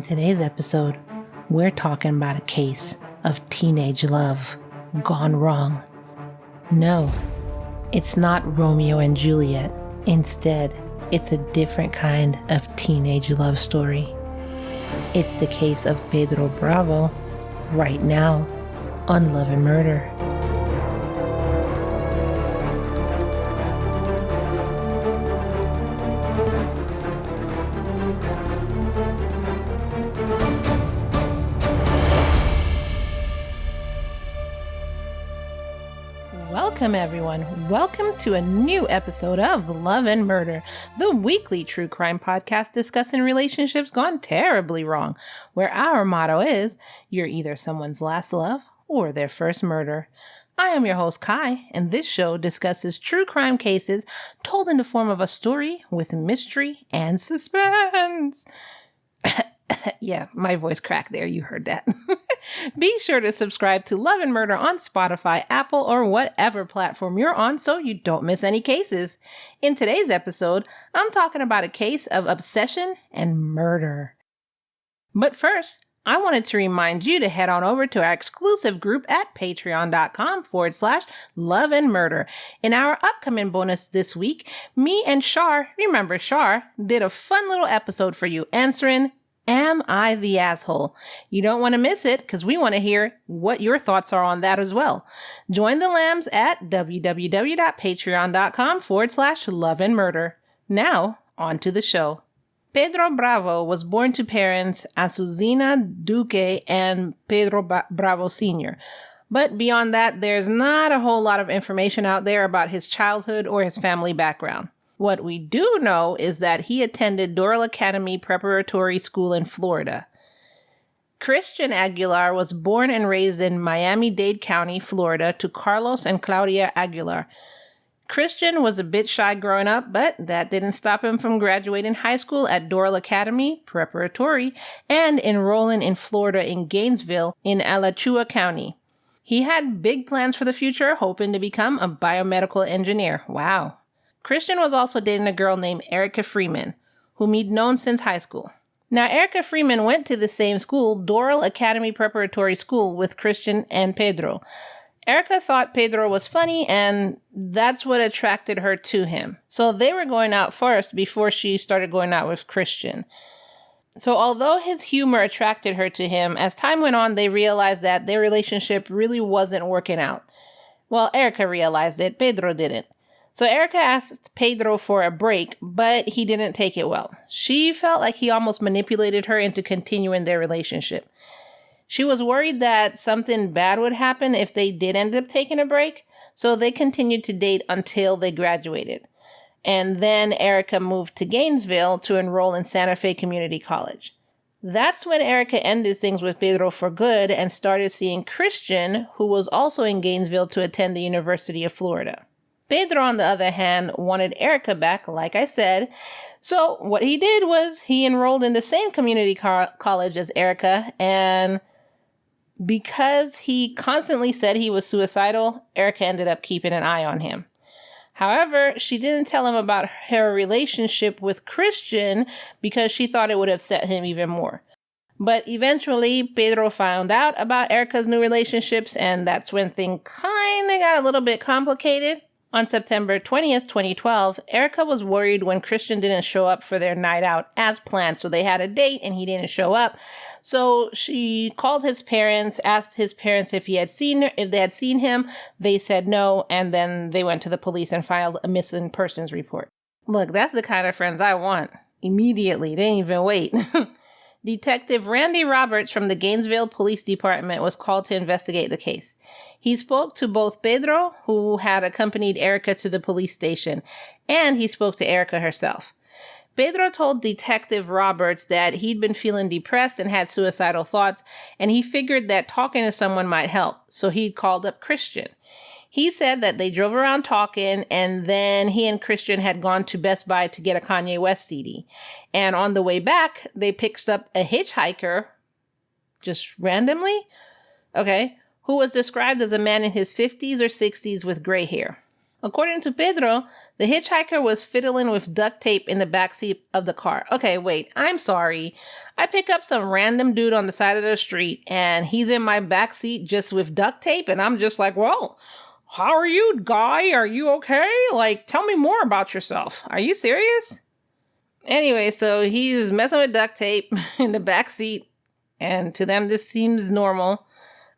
In today's episode, we're talking about a case of teenage love gone wrong. No, it's not Romeo and Juliet. Instead, it's a different kind of teenage love story. It's the case of Pedro Bravo, right now, on Love and Murder. Welcome, everyone. Welcome to a new episode of Love and Murder, the weekly true crime podcast discussing relationships gone terribly wrong, where our motto is, you're either someone's last love or their first murder. I am your host, Kai, and this show discusses true crime cases told in the form of a story with mystery and suspense. Yeah, my voice cracked there. You heard that. Be sure to subscribe to Love and Murder on Spotify, Apple, or whatever platform you're on so you don't miss any cases. In today's episode, I'm talking about a case of obsession and murder. But first, I wanted to remind you to head on over to our exclusive group at patreon.com/love and murder. In our upcoming bonus this week, me and Shar, remember Shar, did a fun little episode for you answering, am I the asshole? You don't want to miss it because we want to hear what your thoughts are on that as well. Join the lambs at www.patreon.com/love and murder. Now, on to the show. Pedro Bravo was born to parents Azucena Duque and Pedro Bravo Sr. But beyond that, there's not a whole lot of information out there about his childhood or his family background. What we do know is that he attended Doral Academy Preparatory School in Florida. Christian Aguilar was born and raised in Miami-Dade County, Florida, to Carlos and Claudia Aguilar. Christian was a bit shy growing up, but that didn't stop him from graduating high school at Doral Academy Preparatory and enrolling in Florida in Gainesville in Alachua County. He had big plans for the future, hoping to become a biomedical engineer. Wow. Christian was also dating a girl named Erika Friman, whom he'd known since high school. Now, Erika Friman went to the same school, Doral Academy Preparatory School, with Christian and Pedro. Erika thought Pedro was funny, and that's what attracted her to him. So they were going out first before she started going out with Christian. So although his humor attracted her to him, as time went on, they realized that their relationship really wasn't working out. Well, Erika realized it, Pedro didn't. So Erika asked Pedro for a break, but he didn't take it well. She felt like he almost manipulated her into continuing their relationship. She was worried that something bad would happen if they did end up taking a break, so they continued to date until they graduated. And then Erika moved to Gainesville to enroll in Santa Fe Community College. That's when Erika ended things with Pedro for good and started seeing Christian, who was also in Gainesville, to attend the University of Florida. Pedro, on the other hand, wanted Erika back, like I said. So what he did was he enrolled in the same community college as Erika, and because he constantly said he was suicidal, Erika ended up keeping an eye on him. However, she didn't tell him about her relationship with Christian because she thought it would upset him even more. But eventually, Pedro found out about Erika's new relationships, and that's when things kind of got a little bit complicated. On September 20th, 2012, Erika was worried when Christian didn't show up for their night out as planned. So they had a date and he didn't show up. So she called his parents, asked his parents if they had seen him. They said no, and then they went to the police and filed a missing persons report. Look, that's the kind of friends I want. Immediately, they didn't even wait. Detective Randy Roberts from the Gainesville Police Department was called to investigate the case. He spoke to both Pedro, who had accompanied Erika to the police station, and he spoke to Erika herself. Pedro told Detective Roberts that he'd been feeling depressed and had suicidal thoughts, and he figured that talking to someone might help, so he'd called up Christian. He said that they drove around talking, and then he and Christian had gone to Best Buy to get a Kanye West CD. And on the way back, they picked up a hitchhiker, just randomly, who was described as a man in his 50s or 60s with gray hair. According to Pedro, the hitchhiker was fiddling with duct tape in the backseat of the car. Okay, wait, I'm sorry. I pick up some random dude on the side of the street and he's in my backseat just with duct tape and I'm just like, well, how are you, guy? Are you okay? Like, tell me more about yourself. Are you serious? Anyway, so he's messing with duct tape in the backseat and to them this seems normal,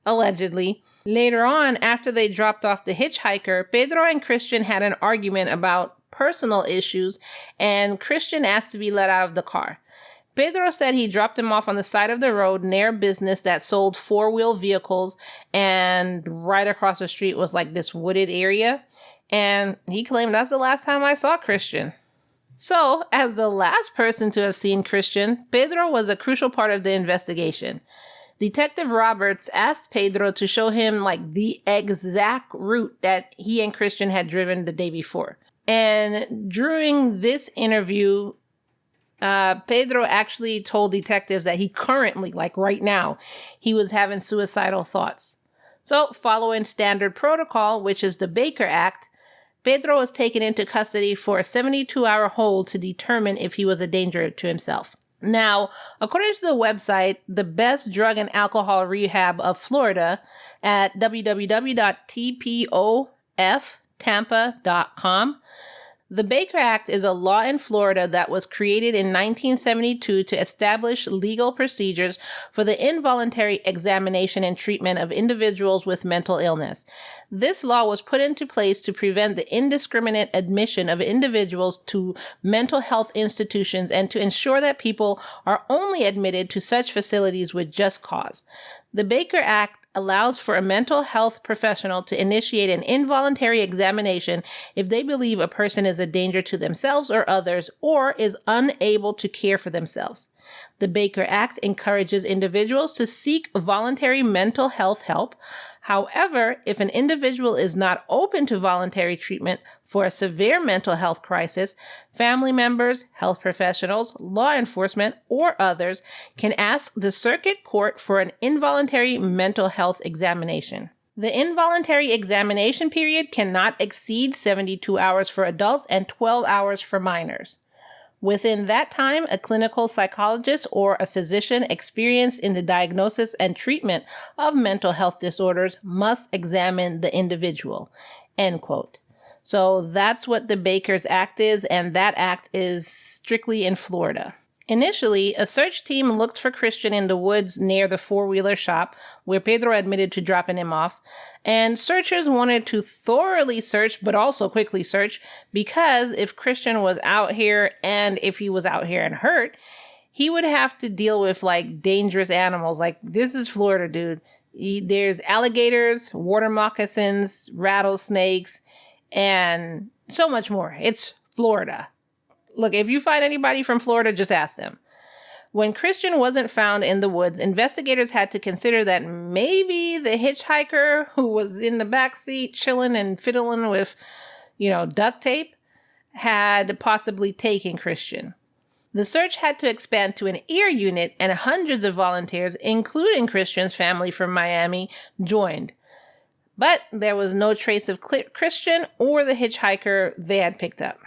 allegedly. Later on, after they dropped off the hitchhiker, Pedro and Christian had an argument about personal issues, and Christian asked to be let out of the car. Pedro said he dropped him off on the side of the road near a business that sold four-wheel vehicles, and right across the street was like this wooded area, and he claimed that's the last time I saw Christian. So, as the last person to have seen Christian, Pedro was a crucial part of the investigation. Detective Roberts asked Pedro to show him like the exact route that he and Christian had driven the day before. And during this interview, Pedro actually told detectives that he currently, like right now, he was having suicidal thoughts. So following standard protocol, which is the Baker Act, Pedro was taken into custody for a 72-hour hold to determine if he was a danger to himself. Now, according to the website, the best drug and alcohol rehab of Florida at www.tpoftampa.com, the Baker Act is a law in Florida that was created in 1972 to establish legal procedures for the involuntary examination and treatment of individuals with mental illness. This law was put into place to prevent the indiscriminate admission of individuals to mental health institutions and to ensure that people are only admitted to such facilities with just cause. The Baker Act allows for a mental health professional to initiate an involuntary examination if they believe a person is a danger to themselves or others or is unable to care for themselves. The Baker Act encourages individuals to seek voluntary mental health help. However, if an individual is not open to voluntary treatment for a severe mental health crisis, family members, health professionals, law enforcement, or others can ask the circuit court for an involuntary mental health examination. The involuntary examination period cannot exceed 72 hours for adults and 12 hours for minors. Within that time, a clinical psychologist or a physician experienced in the diagnosis and treatment of mental health disorders must examine the individual. End quote. So that's what the Baker's Act is, and that act is strictly in Florida. Initially, a search team looked for Christian in the woods near the four-wheeler shop where Pedro admitted to dropping him off, and searchers wanted to thoroughly search but also quickly search because if Christian was out here and if he was out here and hurt, he would have to deal with like dangerous animals. Like, this is Florida, dude. There's alligators, water moccasins, rattlesnakes, and so much more. It's Florida. Look, if you find anybody from Florida, just ask them. When Christian wasn't found in the woods, investigators had to consider that maybe the hitchhiker who was in the backseat chilling and fiddling with, duct tape had possibly taken Christian. The search had to expand to an ear unit, and hundreds of volunteers, including Christian's family from Miami, joined. But there was no trace of Christian or the hitchhiker they had picked up.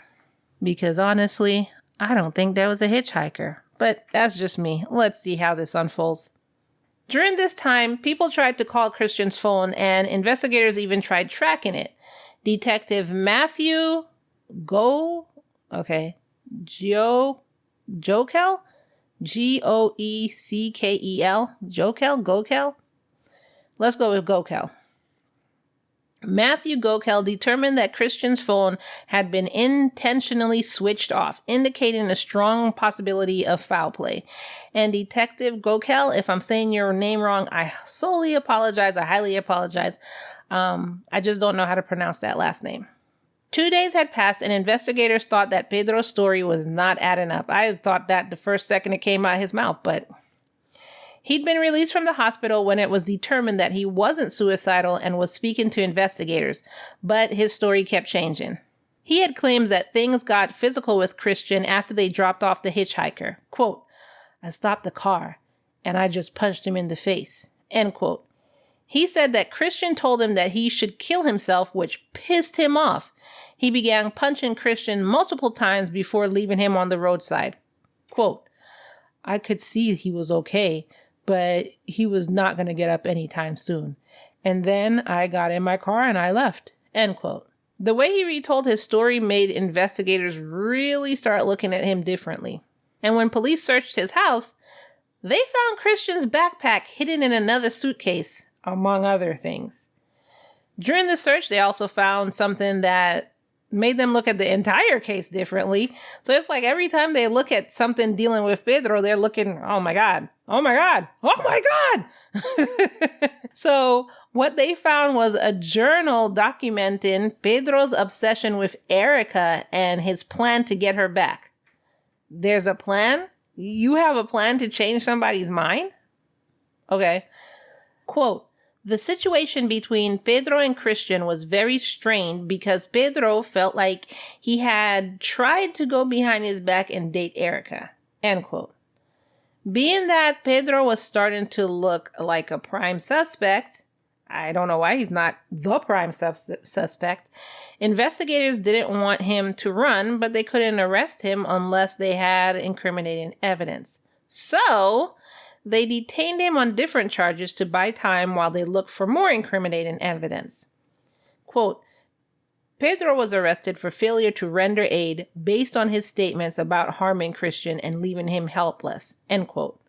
Because honestly, I don't think there was a hitchhiker. But that's just me. Let's see how this unfolds. During this time, people tried to call Christian's phone, and investigators even tried tracking it. Detective Matthew Goeckel? Goeckel? Goeckel? Let's go with Goeckel. Matthew Goeckel determined that Christian's phone had been intentionally switched off, indicating a strong possibility of foul play. And Detective Goeckel, if I'm saying your name wrong, I solely apologize. I highly apologize. I just don't know how to pronounce that last name. 2 days had passed and investigators thought that Pedro's story was not adding up. I thought that the first second it came out of his mouth, but he'd been released from the hospital when it was determined that he wasn't suicidal and was speaking to investigators, but his story kept changing. He had claimed that things got physical with Christian after they dropped off the hitchhiker. Quote, "I stopped the car and I just punched him in the face." End quote. He said that Christian told him that he should kill himself, which pissed him off. He began punching Christian multiple times before leaving him on the roadside. Quote, I could see he was okay, but he was not going to get up anytime soon. And then I got in my car and I left. End quote. The way he retold his story made investigators really start looking at him differently. And when police searched his house, they found Christian's backpack hidden in another suitcase, among other things. During the search, they also found something that made them look at the entire case differently. So it's like every time they look at something dealing with Pedro, they're looking, oh my God, oh my God, oh my God. So what they found was a journal documenting Pedro's obsession with Erika and his plan to get her back. There's a plan? You have a plan to change somebody's mind? Okay. Quote, the situation between Pedro and Christian was very strained because Pedro felt like he had tried to go behind his back and date Erika. End quote. Being that Pedro was starting to look like a prime suspect, I don't know why he's not the prime suspect, investigators didn't want him to run, but they couldn't arrest him unless they had incriminating evidence. So they detained him on different charges to buy time while they looked for more incriminating evidence. Quote, Pedro was arrested for failure to render aid based on his statements about harming Christian and leaving him helpless. End quote.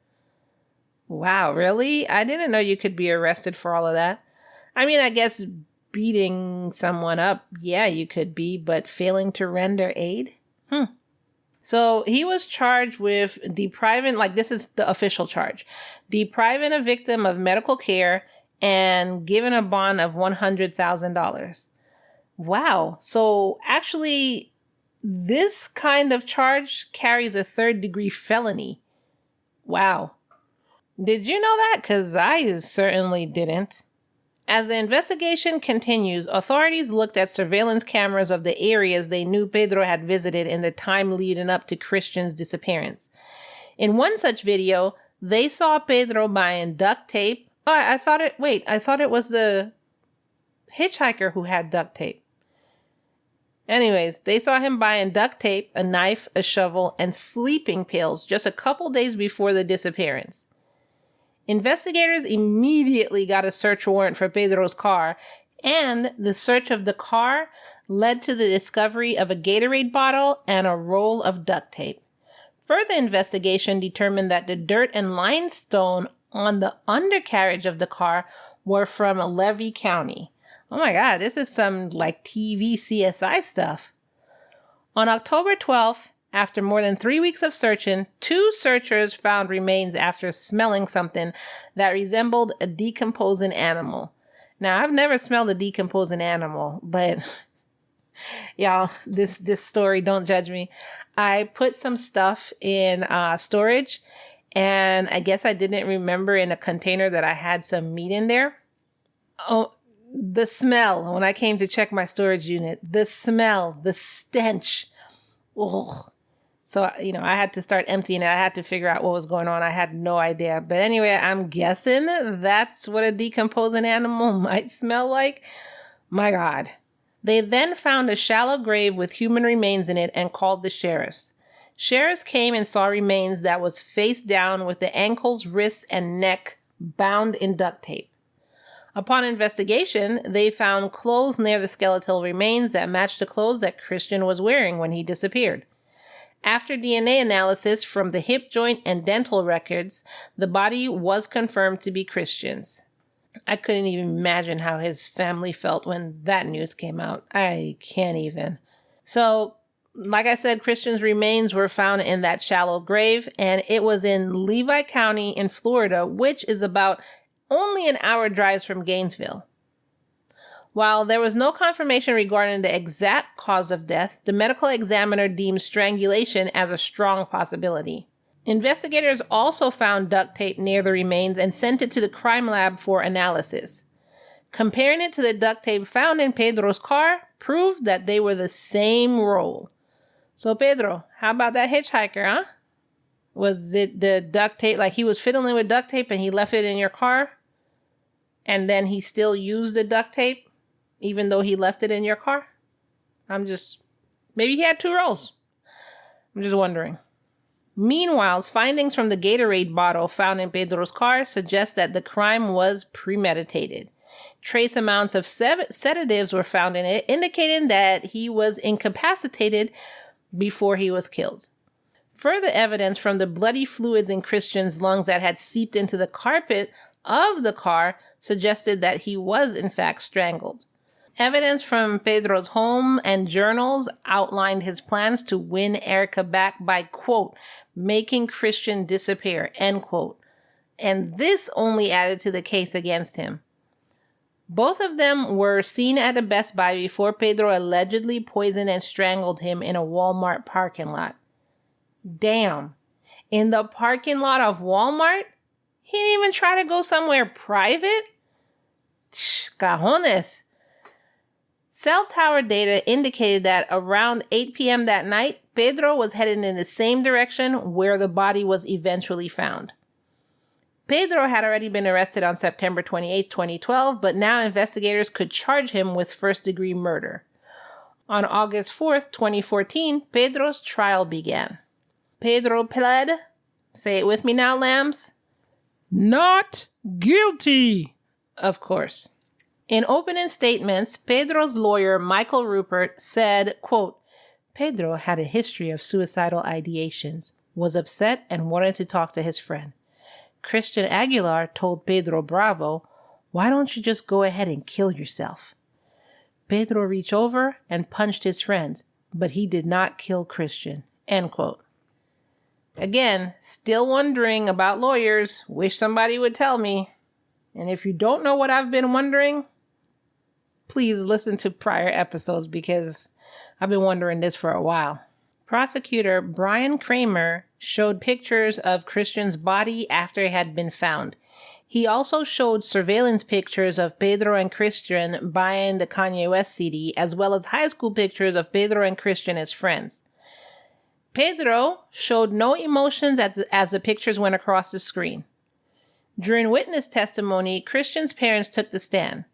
Wow, really? I didn't know you could be arrested for all of that. I mean, I guess beating someone up, yeah, you could be, but failing to render aid? So he was charged with depriving, like this is the official charge, depriving a victim of medical care and giving a bond of $100,000. Wow. So actually, this kind of charge carries a third-degree felony. Wow. Did you know that? Because I certainly didn't. As the investigation continues, authorities looked at surveillance cameras of the areas they knew Pedro had visited in the time leading up to Christian's disappearance. In one such video, they saw Pedro buying duct tape. Oh, I thought it was the hitchhiker who had duct tape. Anyways, they saw him buying duct tape, a knife, a shovel, and sleeping pills just a couple days before the disappearance. Investigators immediately got a search warrant for Pedro's car, and the search of the car led to the discovery of a Gatorade bottle and a roll of duct tape. Further investigation determined that the dirt and limestone on the undercarriage of the car were from Levy County. Oh my God, this is some like TV CSI stuff. On October 12th, after more than 3 weeks of searching, 2 searchers found remains after smelling something that resembled a decomposing animal. Now, I've never smelled a decomposing animal, but y'all, this story, don't judge me. I put some stuff in storage, and I guess I didn't remember in a container that I had some meat in there. Oh, the smell, when I came to check my storage unit, the smell, the stench. Ugh. So, I had to start emptying it. I had to figure out what was going on. I had no idea. But anyway, I'm guessing that's what a decomposing animal might smell like. My God. They then found a shallow grave with human remains in it and called the sheriffs. Sheriffs came and saw remains that was face down with the ankles, wrists, and neck bound in duct tape. Upon investigation, they found clothes near the skeletal remains that matched the clothes that Christian was wearing when he disappeared. After DNA analysis from the hip joint and dental records, the body was confirmed to be Christian's. I couldn't even imagine how his family felt when that news came out. I can't even. So, like I said, Christian's remains were found in that shallow grave, and it was in Levy County in Florida, which is about only an hour drive from Gainesville. While there was no confirmation regarding the exact cause of death, the medical examiner deemed strangulation as a strong possibility. Investigators also found duct tape near the remains and sent it to the crime lab for analysis. Comparing it to the duct tape found in Pedro's car proved that they were the same roll. So Pedro, how about that hitchhiker, huh? Was it the duct tape, like he was fiddling with duct tape and he left it in your car? And then he still used the duct tape, even though he left it in your car? Maybe he had two rolls. I'm just wondering. Meanwhile, findings from the Gatorade bottle found in Pedro's car suggest that the crime was premeditated. Trace amounts of sedatives were found in it, indicating that he was incapacitated before he was killed. Further evidence from the bloody fluids in Christian's lungs that had seeped into the carpet of the car suggested that he was in fact strangled. Evidence from Pedro's home and journals outlined his plans to win Erika back by, quote, making Christian disappear, end quote. And this only added to the case against him. Both of them were seen at a Best Buy before Pedro allegedly poisoned and strangled him in a Walmart parking lot. Damn. In the parking lot of Walmart? He didn't even try to go somewhere private? Cajones. Cell tower data indicated that around 8 p.m. that night, Pedro was headed in the same direction where the body was eventually found. Pedro had already been arrested on September 28, 2012, but now investigators could charge him with first-degree murder. On August 4th, 2014, Pedro's trial began. Pedro pled, say it with me now, lambs, not guilty, of course. In opening statements, Pedro's lawyer, Michael Rupert, said, quote, Pedro had a history of suicidal ideations, was upset and wanted to talk to his friend. Christian Aguilar told Pedro Bravo, why don't you just go ahead and kill yourself? Pedro reached over and punched his friend, but he did not kill Christian, end quote. Again, still wondering about lawyers. Wish somebody would tell me. And if you don't know what I've been wondering, please listen to prior episodes because I've been wondering this for a while. Prosecutor Brian Kramer showed pictures of Christian's body after it had been found. He also showed surveillance pictures of Pedro and Christian buying the Kanye West CD, as well as high school pictures of Pedro and Christian as friends. Pedro showed no emotions as the pictures went across the screen. During witness testimony, Christian's parents took the stand.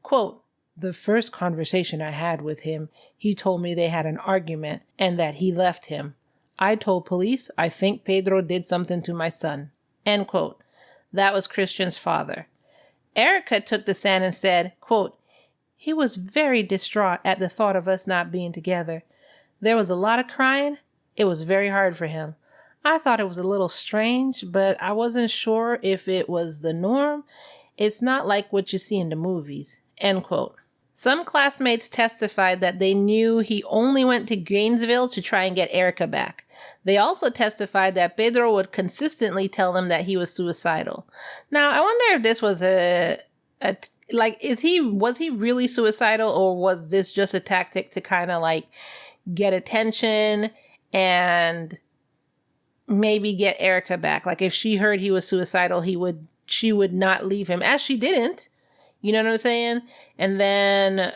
Quote, the first conversation I had with him, he told me they had an argument and that he left him. I told police I think Pedro did something to my son. End quote. That was Christian's father. Erika took the stand and said, quote, he was very distraught at the thought of us not being together. There was a lot of crying. It was very hard for him. I thought it was a little strange, but I wasn't sure if it was the norm. It's not like what you see in the movies. End quote. Some classmates testified that they knew he only went to Gainesville to try and get Erika back. They also testified that Pedro would consistently tell them that he was suicidal. Now, I wonder if this was was he really suicidal, or was this just a tactic to kind of like get attention and maybe get Erika back? Like if she heard he was suicidal, she would not leave him, as she didn't. You know what I'm saying? And then,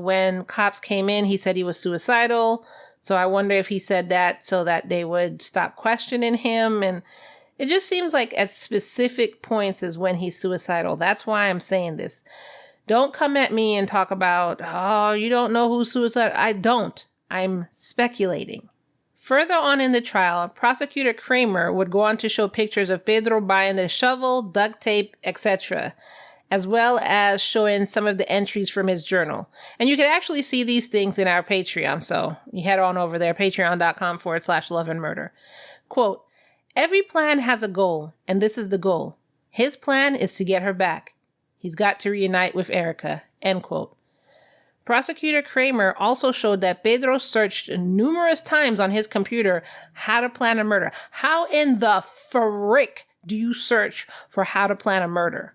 when cops came in, he said he was suicidal. So I wonder if he said that so that they would stop questioning him. And it just seems like at specific points is when he's suicidal. That's why I'm saying this. Don't come at me and talk about, oh, you don't know who's suicidal. I don't. I'm speculating. Further on in the trial, Prosecutor Kramer would go on to show pictures of Pedro buying the shovel, duct tape, etc., as well as showing some of the entries from his journal. And you can actually see these things in our Patreon, so you head on over there, patreon.com/loveandmurder. Quote, every plan has a goal, and this is the goal. His plan is to get her back. He's got to reunite with Erika, end quote. Prosecutor Kramer also showed that Pedro searched numerous times on his computer how to plan a murder. How in the frick do you search for how to plan a murder?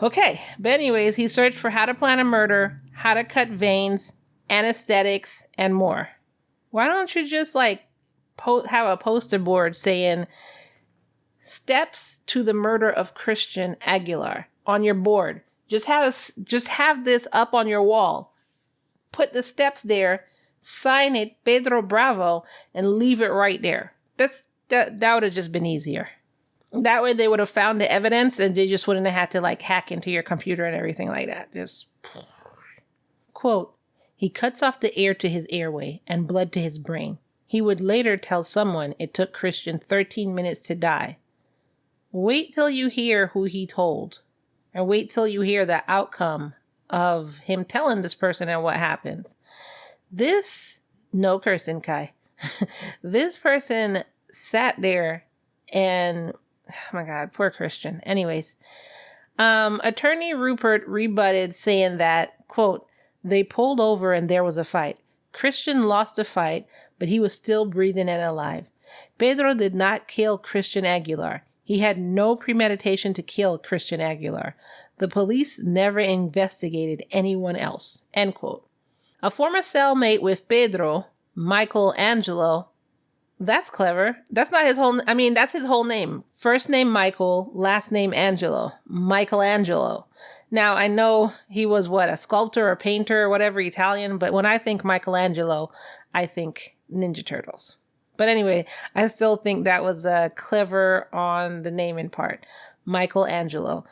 Okay, but anyways, he searched for how to plan a murder, how to cut veins, anesthetics, and more. Why don't you just have a poster board saying steps to the murder of Christian Aguilar on your board? Just have this up on your wall. Put the steps there, sign it, Pedro Bravo, and leave it right there. That would have just been easier. That way they would have found the evidence and they just wouldn't have had to like hack into your computer and everything like that. Just quote, he cuts off the air to his airway and blood to his brain. He would later tell someone it took Christian 13 minutes to die. Wait till you hear who he told, and wait till you hear the outcome of him telling this person and what happens. No cursing, Kai. This person sat there and, oh my God, poor Christian. Anyways, Attorney Rupert rebutted saying that, quote, they pulled over and there was a fight. Christian lost the fight, but he was still breathing and alive. Pedro did not kill Christian Aguilar. He had no premeditation to kill Christian Aguilar. The police never investigated anyone else, end quote. A former cellmate with Pedro, Michael Angelo, that's clever. That's not his whole, that's his whole name. First name Michael, last name Angelo. Michelangelo. Now, I know he was a sculptor or painter or whatever, Italian, but when I think Michelangelo, I think Ninja Turtles. But anyway, I still think that was clever on the naming part. Michelangelo.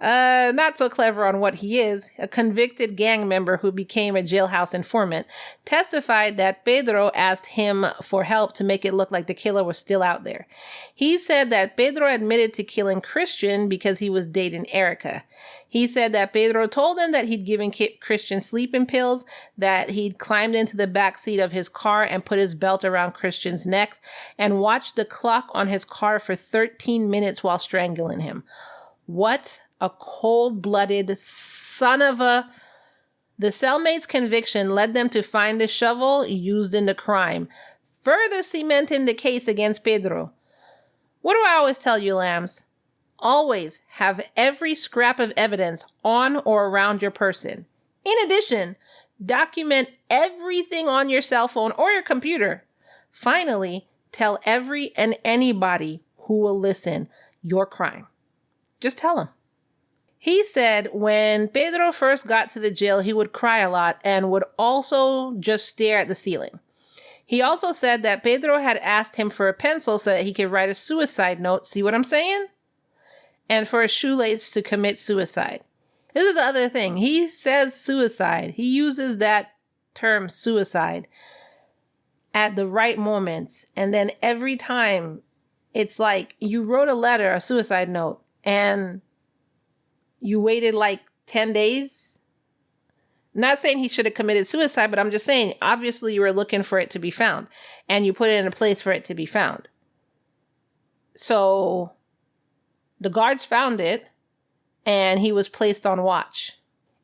Not so clever on what he is. A convicted gang member who became a jailhouse informant testified that Pedro asked him for help to make it look like the killer was still out there. He said that Pedro admitted to killing Christian because he was dating Erika. He said that Pedro told him that he'd given Christian sleeping pills, that he'd climbed into the back seat of his car and put his belt around Christian's neck and watched the clock on his car for 13 minutes while strangling him. What a cold-blooded son of a... The cellmate's conviction led them to find the shovel used in the crime, further cementing the case against Pedro. What do I always tell you, lambs? Always have every scrap of evidence on or around your person. In addition, document everything on your cell phone or your computer. Finally, tell every and anybody who will listen your crime. Just tell them. He said when Pedro first got to the jail, he would cry a lot and would also just stare at the ceiling. He also said that Pedro had asked him for a pencil so that he could write a suicide note. See what I'm saying? And for a shoelace to commit suicide. This is the other thing. He says suicide. He uses that term suicide at the right moments. And then every time it's like you wrote a letter, a suicide note, and you waited like 10 days. Not saying he should have committed suicide, but I'm just saying, obviously you were looking for it to be found and you put it in a place for it to be found. So the guards found it and he was placed on watch.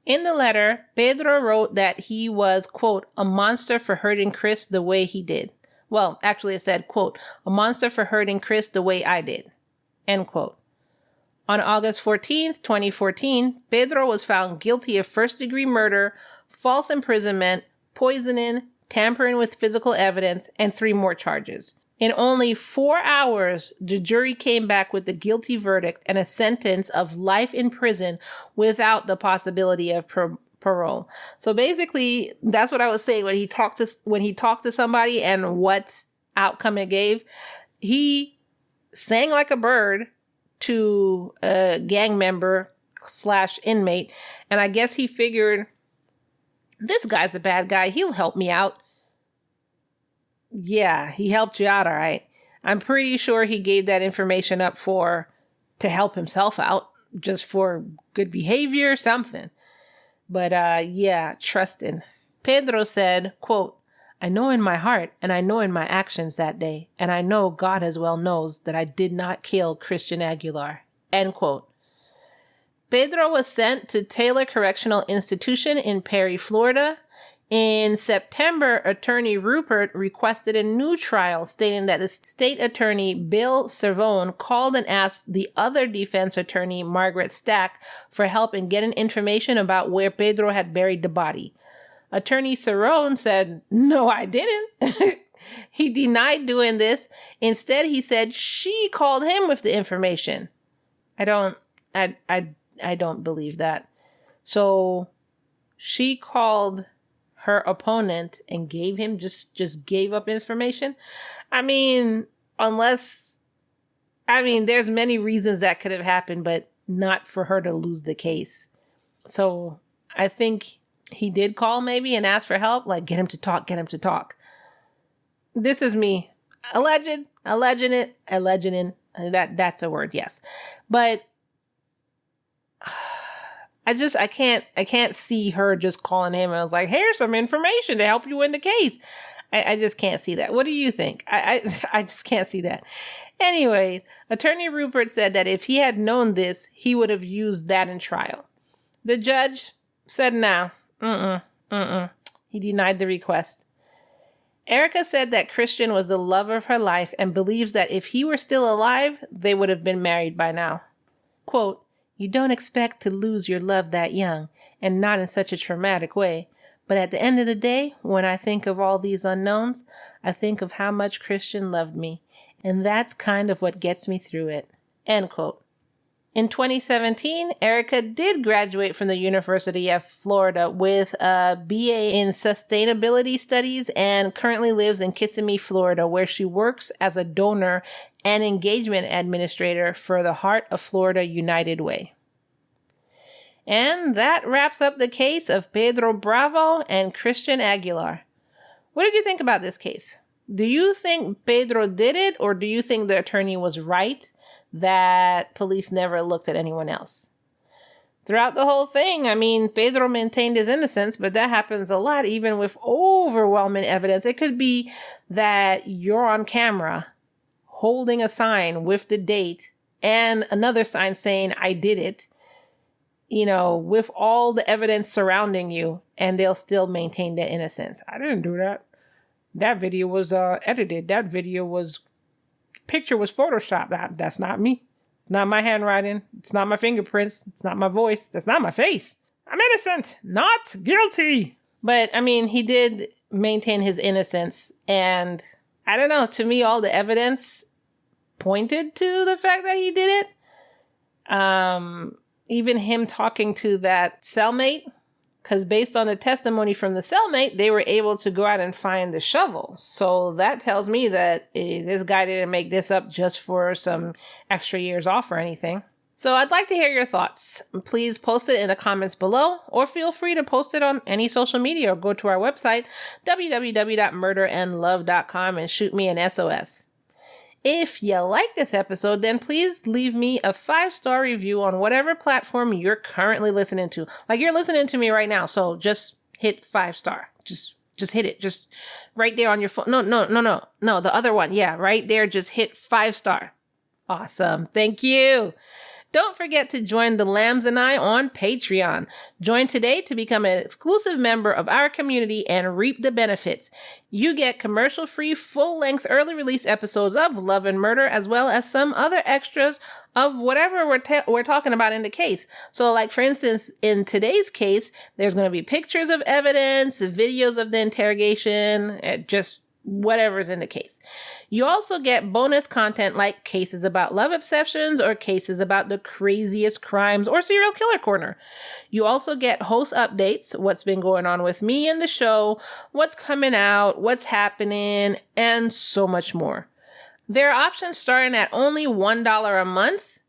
In the letter, Pedro wrote that he was, quote, a monster for hurting Chris the way he did. Well, actually it said, quote, a monster for hurting Chris the way I did, end quote. On August 14th, 2014, Pedro was found guilty of first-degree murder, false imprisonment, poisoning, tampering with physical evidence, and 3 more charges. In only 4 hours, the jury came back with the guilty verdict and a sentence of life in prison without the possibility of parole. So basically, that's what I was saying when he talked to somebody and what outcome it gave. He sang like a bird to a gang member / inmate. And I guess he figured, this guy's a bad guy. He'll help me out. Yeah, he helped you out, all right. I'm pretty sure he gave that information up to help himself out, just for good behavior or something. But yeah, trusting. Pedro said, quote, I know in my heart and I know in my actions that day, and I know God as well knows that I did not kill Christian Aguilar, end quote. Pedro was sent to Taylor Correctional Institution in Perry, Florida. In September, Attorney Rupert requested a new trial, stating that the state attorney, Bill Cervone, called and asked the other defense attorney, Margaret Stack, for help in getting information about where Pedro had buried the body. Attorney Cervone said, no, I didn't. He denied doing this. Instead, he said she called him with the information. I don't believe that. So she called her opponent and gave him just gave up information. I mean, unless I mean, there's many reasons that could have happened, but not for her to lose the case. So I think he did call maybe and ask for help, like get him to talk. This is me. Alleging it. That's a word, yes. But I can't see her just calling him and I was like, here's some information to help you win the case. I just can't see that. What do you think? I just can't see that. Anyway, Attorney Rupert said that if he had known this, he would have used that in trial. The judge said no. He denied the request. Erika said that Christian was the love of her life and believes that if he were still alive, they would have been married by now. Quote, "You don't expect to lose your love that young, and not in such a traumatic way. But at the end of the day, when I think of all these unknowns, I think of how much Christian loved me. And that's kind of what gets me through it." End quote. In 2017, Erika did graduate from the University of Florida with a BA in Sustainability Studies and currently lives in Kissimmee, Florida, where she works as a donor and engagement administrator for the Heart of Florida United Way. And that wraps up the case of Pedro Bravo and Christian Aguilar. What did you think about this case? Do you think Pedro did it, or do you think the attorney was right that police never looked at anyone else? Throughout the whole thing, I mean, Pedro maintained his innocence, but that happens a lot, even with overwhelming evidence. It could be that you're on camera holding a sign with the date and another sign saying, "I did it," with all the evidence surrounding you, and they'll still maintain their innocence. "I didn't do that. That video was edited. That picture was photoshopped. That's not me. Not my handwriting. It's not my fingerprints. It's not my voice. That's not my face. I'm innocent. Not guilty." But, I mean, he did maintain his innocence. And I don't know. To me, all the evidence pointed to the fact that he did it. Even him talking to that cellmate. Because based on the testimony from the cellmate, they were able to go out and find the shovel. So that tells me that this guy didn't make this up just for some extra years off or anything. So I'd like to hear your thoughts. Please post it in the comments below, or feel free to post it on any social media or go to our website, www.murderandlove.com, and shoot me an SOS. If you like this episode, then please leave me a 5-star review on whatever platform you're currently listening to. Like you're listening to me right now, so just hit 5-star. Just hit it. Just right there on your phone. No, the other one. Yeah, right there. Just hit 5-star. Awesome. Thank you. Don't forget to join the Lambs and I on Patreon. Join today to become an exclusive member of our community and reap the benefits. You get commercial-free, full-length, early-release episodes of Love and Murder, as well as some other extras of whatever we're talking about in the case. So, like, for instance, in today's case, there's going to be pictures of evidence, videos of the interrogation, just whatever's in the case. You also get bonus content like cases about love obsessions or cases about the craziest crimes or serial killer corner. You also get host updates, what's been going on with me and the show, what's coming out, what's happening, and so much more. There are options starting at only $1 a month,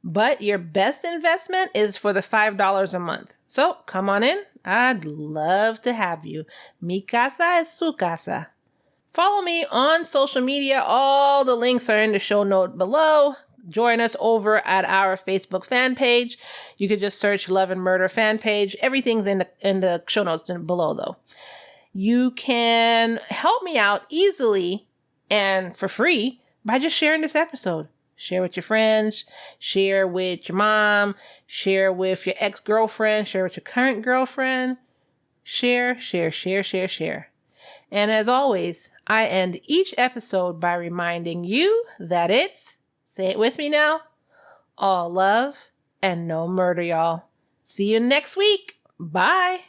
but your best investment is for the $5 a month. So come on in. I'd love to have you. Mi casa es su casa. Follow me on social media. All the links are in the show note below. Join us over at our Facebook fan page. You could just search Love and Murder fan page. Everything's in the show notes below, though. You can help me out easily and for free by just sharing this episode. Share with your friends. Share with your mom. Share with your ex-girlfriend. Share with your current girlfriend. Share. And as always, I end each episode by reminding you that it's, say it with me now, all love and no murder, y'all. See you next week. Bye.